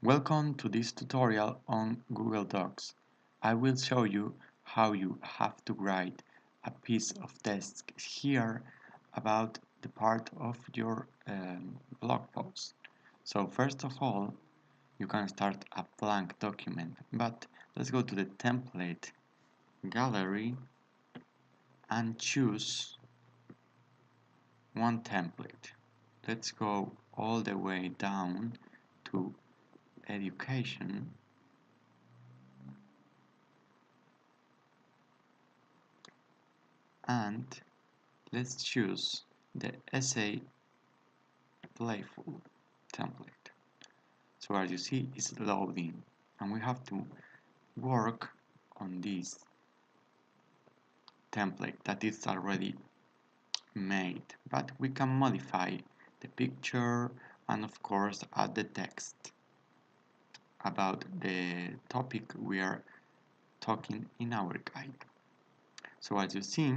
Welcome to this tutorial on Google Docs. I will show you how you have to write a piece of text here about the part of your blog post. So first of all, you can start a blank document, but let's go to the template gallery and choose one template. Let's go all the way down to education and let's choose the essay playful template. So as you see, it's loading and we have to work on this template that is already made, but we can modify the picture and of course add the text about the topic we are talking in our guide. So as you see,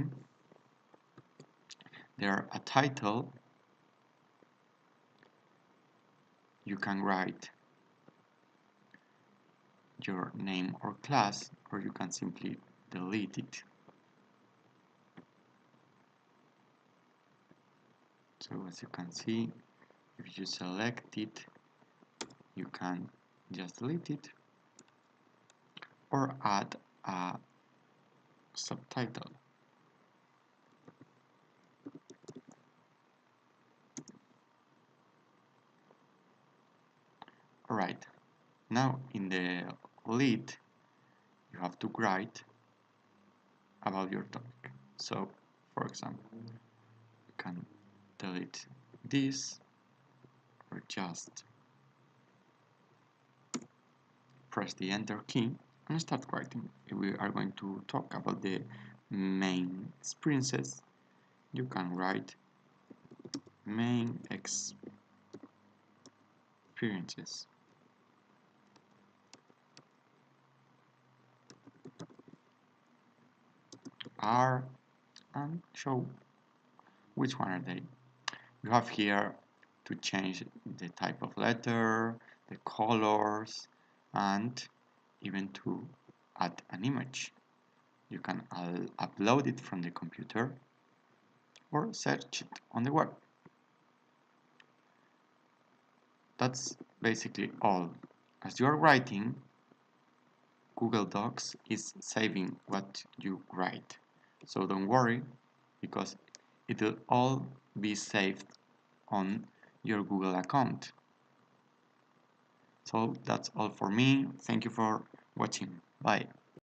there a title. You can write your name or class, or you can simply delete it. So as you can see, if you select it, you can just delete it or add a subtitle. Alright, now in the lead you have to write about your topic. So for example, you can delete this or just press the enter key and start writing. If we are going to talk about the main experiences, you can write main experiences. Are and show which one are they. You have here to change the type of letter, the colors, and even to add an image. You can upload it from the computer or search it on the web. That's basically all. As you are writing, Google Docs is saving what you write. So don't worry, because it will all be saved on your Google account. So that's all for me. Thank you for watching. Bye.